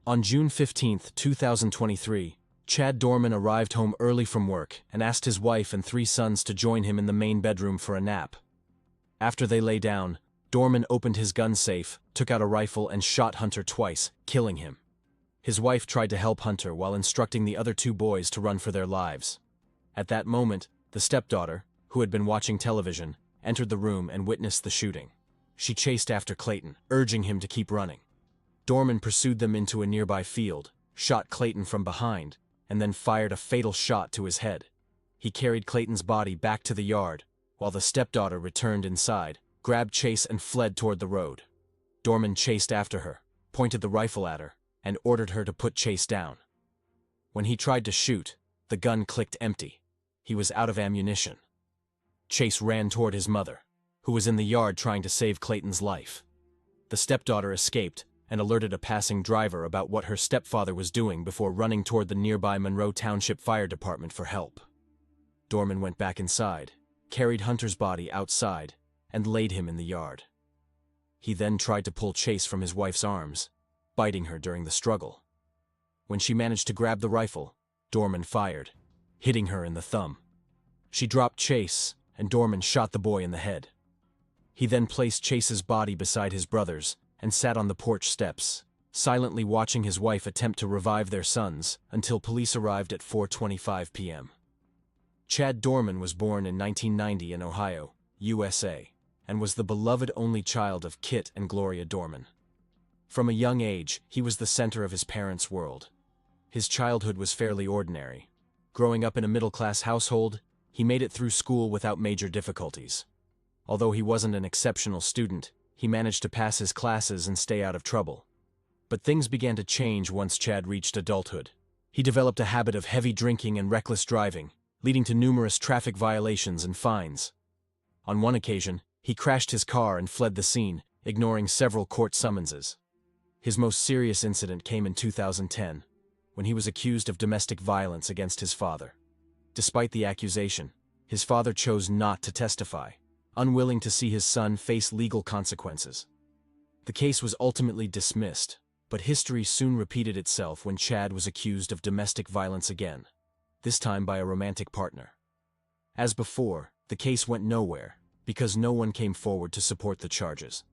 On June 15, 2023, Chad Dorman arrived home early from work and asked his wife and 3 sons to join him in the main bedroom for a nap. After they lay down, Dorman opened his gun safe, took out a rifle and shot Hunter twice, killing him. His wife tried to help Hunter while instructing the other 2 boys to run for their lives. At that moment, the stepdaughter, who had been watching television, entered the room and witnessed the shooting. She chased after Clayton, urging him to keep running. Dorman pursued them into a nearby field, shot Clayton from behind, and then fired a fatal shot to his head. He carried Clayton's body back to the yard, while the stepdaughter returned inside, grabbed Chase and fled toward the road. Dorman chased after her, pointed the rifle at her, and ordered her to put Chase down. When he tried to shoot, the gun clicked empty. He was out of ammunition. Chase ran toward his mother, who was in the yard trying to save Clayton's life. The stepdaughter escaped and alerted a passing driver about what her stepfather was doing before running toward the nearby Monroe Township Fire Department for help. Dorman went back inside, carried Hunter's body outside, and laid him in the yard. He then tried to pull Chase from his wife's arms, biting her during the struggle. When she managed to grab the rifle, Dorman fired, hitting her in the thumb. She dropped Chase, and Dorman shot the boy in the head. He then placed Chase's body beside his brother's and sat on the porch steps, silently watching his wife attempt to revive their sons until police arrived at 4:25 p.m. Chad Dorman was born in 1990 in Ohio, USA, and was the beloved only child of Kit and Gloria Dorman. From a young age, he was the center of his parents' world. His childhood was fairly ordinary. Growing up in a middle-class household, he made it through school without major difficulties. Although he wasn't an exceptional student, he managed to pass his classes and stay out of trouble. But things began to change once Chad reached adulthood. He developed a habit of heavy drinking and reckless driving, leading to numerous traffic violations and fines. On one occasion, he crashed his car and fled the scene, ignoring several court summonses. His most serious incident came in 2010, when he was accused of domestic violence against his father. Despite the accusation, his father chose not to testify, unwilling to see his son face legal consequences. The case was ultimately dismissed, but history soon repeated itself when Chad was accused of domestic violence again, this time by a romantic partner. As before, the case went nowhere because no one came forward to support the charges.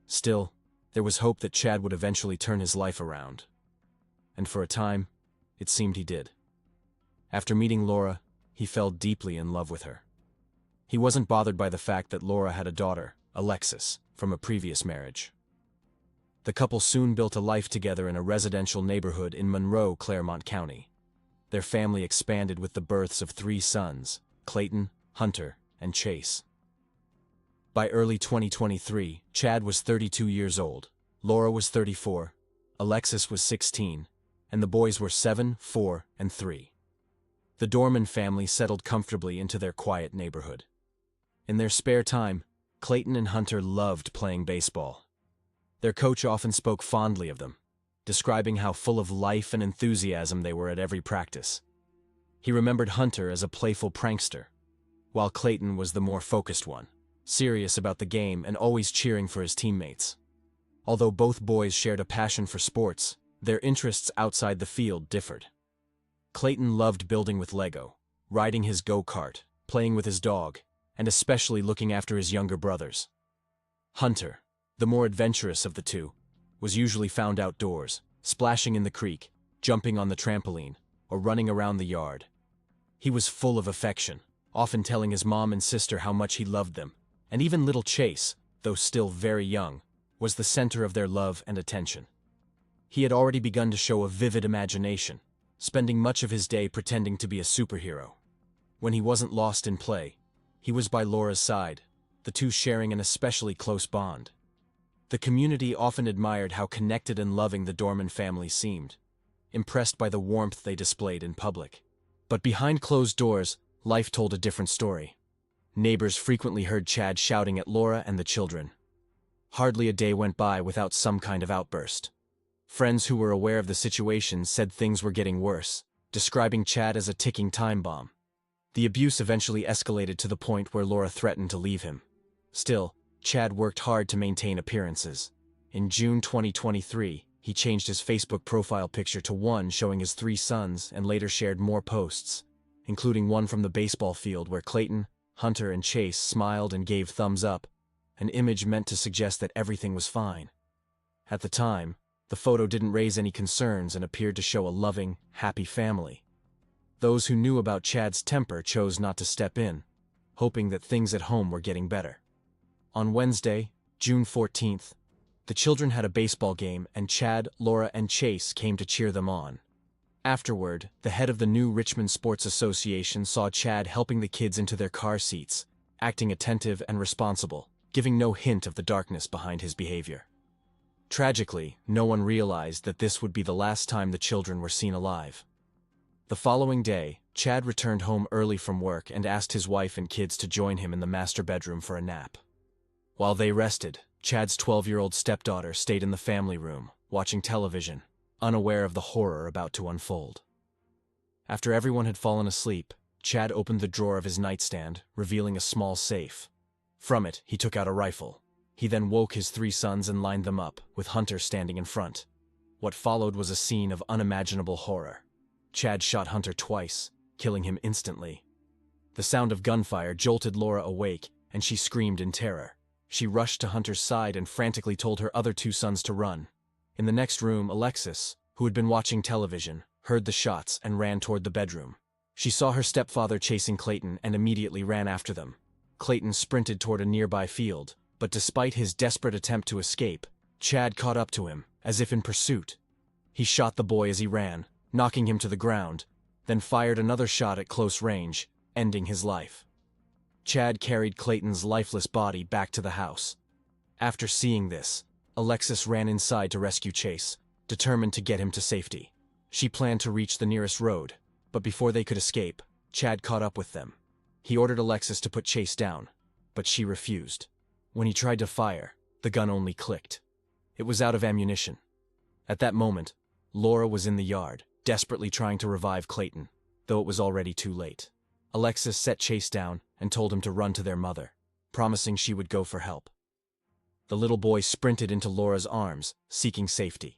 Still, there was hope that Chad would eventually turn his life around. And for a time, it seemed he did. After meeting Laura, he fell deeply in love with her. He wasn't bothered by the fact that Laura had a daughter, Alexis, from a previous marriage. The couple soon built a life together in a residential neighborhood in Monroe, Claremont County. Their family expanded with the births of 3 sons, Clayton, Hunter, and Chase. By early 2023, Chad was 32 years old, Laura was 34, Alexis was 16, and the boys were 7, 4, and 3. The Dorman family settled comfortably into their quiet neighborhood. In their spare time, Clayton and Hunter loved playing baseball. Their coach often spoke fondly of them, describing how full of life and enthusiasm they were at every practice. He remembered Hunter as a playful prankster, while Clayton was the more focused one, serious about the game and always cheering for his teammates. Although both boys shared a passion for sports, their interests outside the field differed. Clayton loved building with Lego, riding his go-kart, playing with his dog, and especially looking after his younger brothers. Hunter, the more adventurous of the two, was usually found outdoors, splashing in the creek, jumping on the trampoline, or running around the yard. He was full of affection, often telling his mom and sister how much he loved them, and even little Chase, though still very young, was the center of their love and attention. He had already begun to show a vivid imagination, spending much of his day pretending to be a superhero. When he wasn't lost in play, he was by Laura's side, the two sharing an especially close bond. The community often admired how connected and loving the Dorman family seemed, impressed by the warmth they displayed in public. But behind closed doors, life told a different story. Neighbors frequently heard Chad shouting at Laura and the children. Hardly a day went by without some kind of outburst. Friends who were aware of the situation said things were getting worse, describing Chad as a ticking time bomb. The abuse eventually escalated to the point where Laura threatened to leave him. Still, Chad worked hard to maintain appearances. In June 2023, he changed his Facebook profile picture to one showing his 3 sons and later shared more posts, including one from the baseball field where Clayton, Hunter, and Chase smiled and gave thumbs up, an image meant to suggest that everything was fine. At the time, the photo didn't raise any concerns and appeared to show a loving, happy family. Those who knew about Chad's temper chose not to step in, hoping that things at home were getting better. On Wednesday, June 14th, the children had a baseball game and Chad, Laura, and Chase came to cheer them on. Afterward, the head of the new Richmond Sports Association saw Chad helping the kids into their car seats, acting attentive and responsible, giving no hint of the darkness behind his behavior. Tragically, no one realized that this would be the last time the children were seen alive. The following day, Chad returned home early from work and asked his wife and kids to join him in the master bedroom for a nap. While they rested, Chad's 12-year-old stepdaughter stayed in the family room, watching television, unaware of the horror about to unfold. After everyone had fallen asleep, Chad opened the drawer of his nightstand, revealing a small safe. From it, he took out a rifle. He then woke his 3 sons and lined them up, with Hunter standing in front. What followed was a scene of unimaginable horror. Chad shot Hunter twice, killing him instantly. The sound of gunfire jolted Laura awake, and she screamed in terror. She rushed to Hunter's side and frantically told her other 2 sons to run. In the next room, Alexis, who had been watching television, heard the shots and ran toward the bedroom. She saw her stepfather chasing Clayton and immediately ran after them. Clayton sprinted toward a nearby field, but despite his desperate attempt to escape, Chad caught up to him, as if in pursuit. He shot the boy as he ran, knocking him to the ground, then fired another shot at close range, ending his life. Chad carried Clayton's lifeless body back to the house. After seeing this, Alexis ran inside to rescue Chase, determined to get him to safety. She planned to reach the nearest road, but before they could escape, Chad caught up with them. He ordered Alexis to put Chase down, but she refused. When he tried to fire, the gun only clicked. It was out of ammunition. At that moment, Laura was in the yard, desperately trying to revive Clayton, though it was already too late. Alexis set Chase down and told him to run to their mother, promising she would go for help. The little boy sprinted into Laura's arms, seeking safety.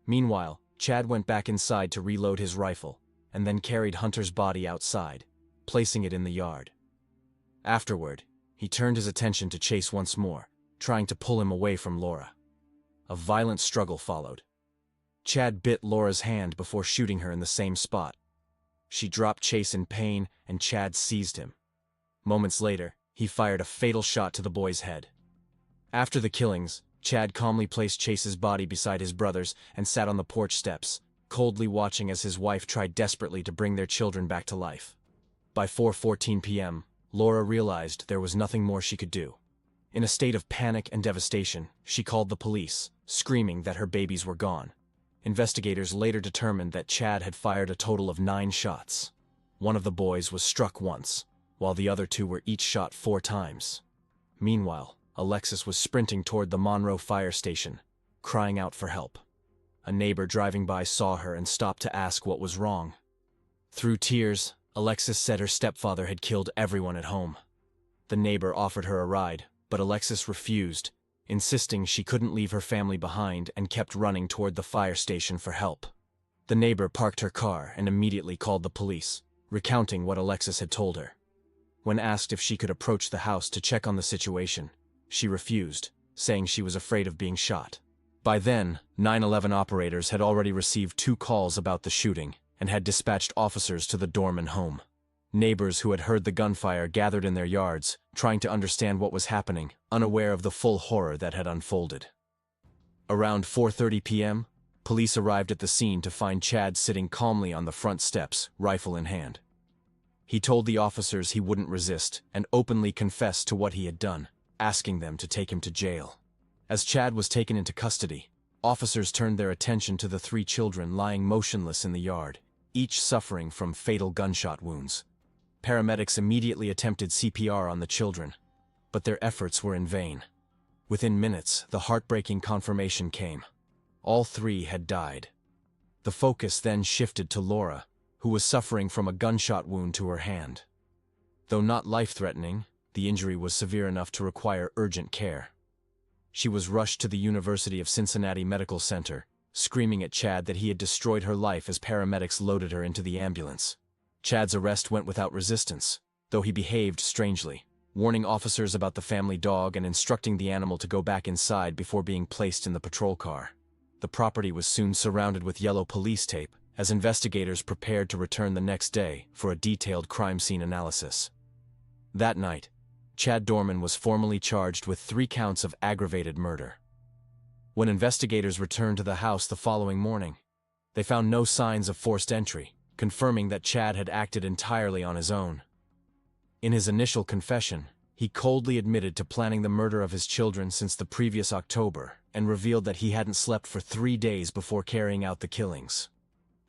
Meanwhile, Chad went back inside to reload his rifle, and then carried Hunter's body outside, placing it in the yard. Afterward, he turned his attention to Chase once more, trying to pull him away from Laura. A violent struggle followed. Chad bit Laura's hand before shooting her in the same spot. She dropped Chase in pain, and Chad seized him. Moments later, he fired a fatal shot to the boy's head. After the killings, Chad calmly placed Chase's body beside his brother's and sat on the porch steps, coldly watching as his wife tried desperately to bring their children back to life. By 4:14 p.m., Laura realized there was nothing more she could do. In a state of panic and devastation, she called the police, screaming that her babies were gone. Investigators later determined that Chad had fired a total of 9 shots. One of the boys was struck once, while the other 2 were each shot 4 times. Meanwhile, Alexis was sprinting toward the Monroe fire station, crying out for help. A neighbor driving by saw her and stopped to ask what was wrong. Through tears, Alexis said her stepfather had killed everyone at home. The neighbor offered her a ride, but Alexis refused, insisting she couldn't leave her family behind and kept running toward the fire station for help. The neighbor parked her car and immediately called the police, recounting what Alexis had told her. When asked if she could approach the house to check on the situation, she refused, saying she was afraid of being shot. By then, 911 operators had already received 2 calls about the shooting and had dispatched officers to the Dorman home. Neighbors who had heard the gunfire gathered in their yards, trying to understand what was happening, unaware of the full horror that had unfolded. Around 4:30 p.m., police arrived at the scene to find Chad sitting calmly on the front steps, rifle in hand. He told the officers he wouldn't resist and openly confessed to what he had done, asking them to take him to jail. As Chad was taken into custody, officers turned their attention to the 3 children lying motionless in the yard, each suffering from fatal gunshot wounds. Paramedics immediately attempted CPR on the children, but their efforts were in vain. Within minutes, the heartbreaking confirmation came. All 3 had died. The focus then shifted to Laura, who was suffering from a gunshot wound to her hand. Though not life-threatening, the injury was severe enough to require urgent care. She was rushed to the University of Cincinnati Medical Center, screaming at Chad that he had destroyed her life as paramedics loaded her into the ambulance. Chad's arrest went without resistance, though he behaved strangely, warning officers about the family dog and instructing the animal to go back inside before being placed in the patrol car. The property was soon surrounded with yellow police tape, as investigators prepared to return the next day for a detailed crime scene analysis. That night, Chad Dorman was formally charged with 3 counts of aggravated murder. When investigators returned to the house the following morning, they found no signs of forced entry, confirming that Chad had acted entirely on his own. In his initial confession, he coldly admitted to planning the murder of his children since the previous October and revealed that he hadn't slept for 3 days before carrying out the killings.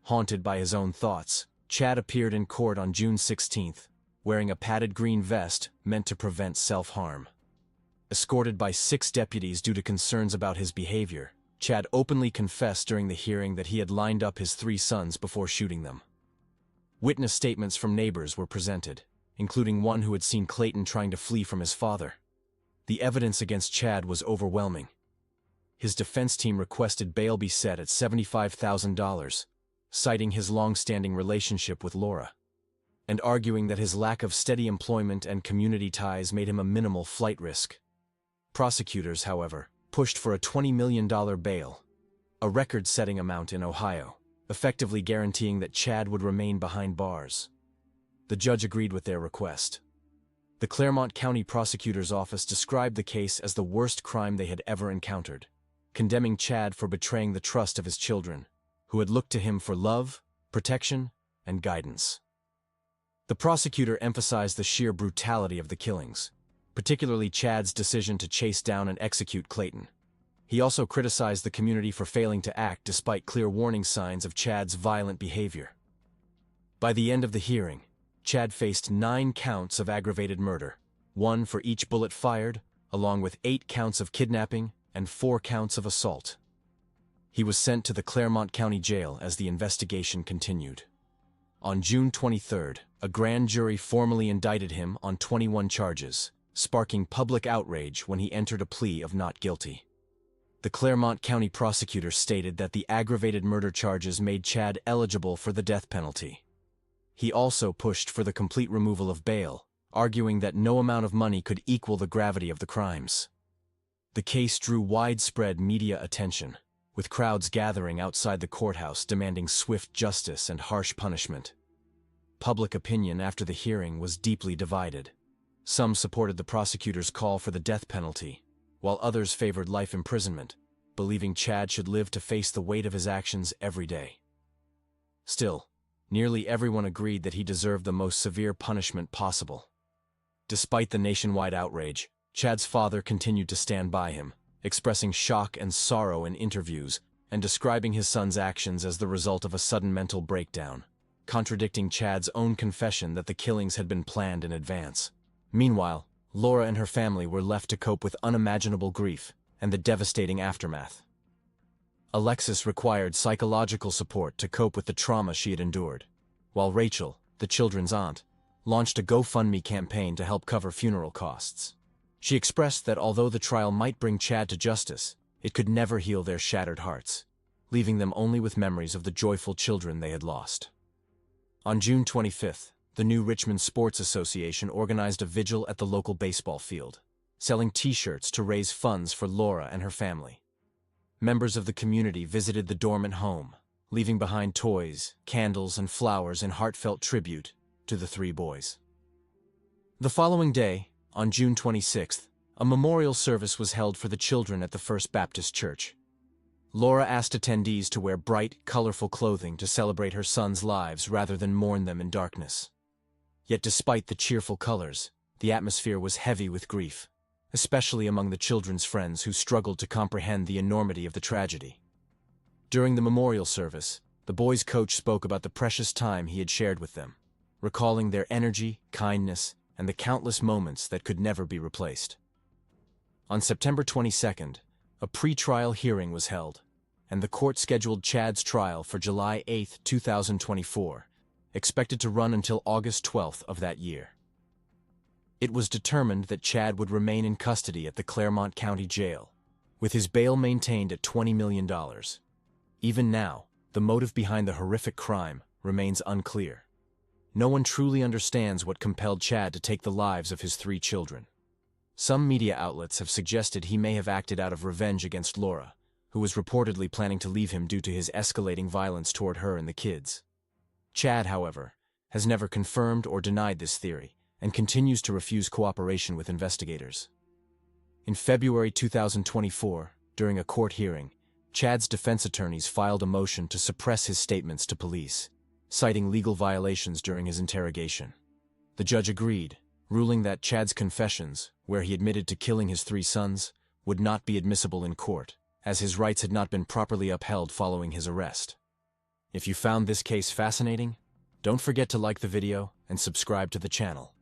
Haunted by his own thoughts, Chad appeared in court on June 16th, wearing a padded green vest meant to prevent self-harm. Escorted by 6 deputies due to concerns about his behavior, Chad openly confessed during the hearing that he had lined up his 3 sons before shooting them. Witness statements from neighbors were presented, including one who had seen Clayton trying to flee from his father. The evidence against Chad was overwhelming. His defense team requested bail be set at $75,000, citing his long-standing relationship with Laura, and arguing that his lack of steady employment and community ties made him a minimal flight risk. Prosecutors, however, pushed for a $20 million bail, a record-setting amount in Ohio, effectively guaranteeing that Chad would remain behind bars. The judge agreed with their request. The Claremont County Prosecutor's Office described the case as the worst crime they had ever encountered, condemning Chad for betraying the trust of his children, who had looked to him for love, protection, and guidance. The prosecutor emphasized the sheer brutality of the killings, particularly Chad's decision to chase down and execute Clayton. He also criticized the community for failing to act despite clear warning signs of Chad's violent behavior. By the end of the hearing, Chad faced 9 counts of aggravated murder, 1 for each bullet fired, along with 8 counts of kidnapping and 4 counts of assault. He was sent to the Claremont County Jail as the investigation continued. On June 23rd, a grand jury formally indicted him on 21 charges, sparking public outrage when he entered a plea of not guilty. The Claremont County prosecutor stated that the aggravated murder charges made Chad eligible for the death penalty. He also pushed for the complete removal of bail, arguing that no amount of money could equal the gravity of the crimes. The case drew widespread media attention, with crowds gathering outside the courthouse demanding swift justice and harsh punishment. Public opinion after the hearing was deeply divided. Some supported the prosecutor's call for the death penalty, while others favored life imprisonment, believing Chad should live to face the weight of his actions every day. Still, nearly everyone agreed that he deserved the most severe punishment possible. Despite the nationwide outrage, Chad's father continued to stand by him, expressing shock and sorrow in interviews and describing his son's actions as the result of a sudden mental breakdown, contradicting Chad's own confession that the killings had been planned in advance. Meanwhile, Laura and her family were left to cope with unimaginable grief and the devastating aftermath. Alexis required psychological support to cope with the trauma she had endured, while Rachel, the children's aunt, launched a GoFundMe campaign to help cover funeral costs. She expressed that although the trial might bring Chad to justice, it could never heal their shattered hearts, leaving them only with memories of the joyful children they had lost. On June 25th, the New Richmond Sports Association organized a vigil at the local baseball field, selling T-shirts to raise funds for Laura and her family. Members of the community visited the Dorman home, leaving behind toys, candles, and flowers in heartfelt tribute to the 3 boys. The following day, on June 26th, a memorial service was held for the children at the First Baptist Church. Laura asked attendees to wear bright, colorful clothing to celebrate her sons' lives rather than mourn them in darkness. Yet despite the cheerful colors, the atmosphere was heavy with grief, especially among the children's friends who struggled to comprehend the enormity of the tragedy. During the memorial service, the boys' coach spoke about the precious time he had shared with them, recalling their energy, kindness, and the countless moments that could never be replaced. On September 22nd, a pre-trial hearing was held, and the court scheduled Chad's trial for July 8, 2024, expected to run until August 12th of that year. It was determined that Chad would remain in custody at the Claremont County Jail, with his bail maintained at $20 million. Even now, the motive behind the horrific crime remains unclear. No one truly understands what compelled Chad to take the lives of his 3 children. Some media outlets have suggested he may have acted out of revenge against Laura, who was reportedly planning to leave him due to his escalating violence toward her and the kids. Chad, however, has never confirmed or denied this theory and continues to refuse cooperation with investigators. In February 2024, during a court hearing, Chad's defense attorneys filed a motion to suppress his statements to police, citing legal violations during his interrogation. The judge agreed, ruling that Chad's confessions, where he admitted to killing his 3 sons, would not be admissible in court, as his rights had not been properly upheld following his arrest. If you found this case fascinating, don't forget to like the video and subscribe to the channel.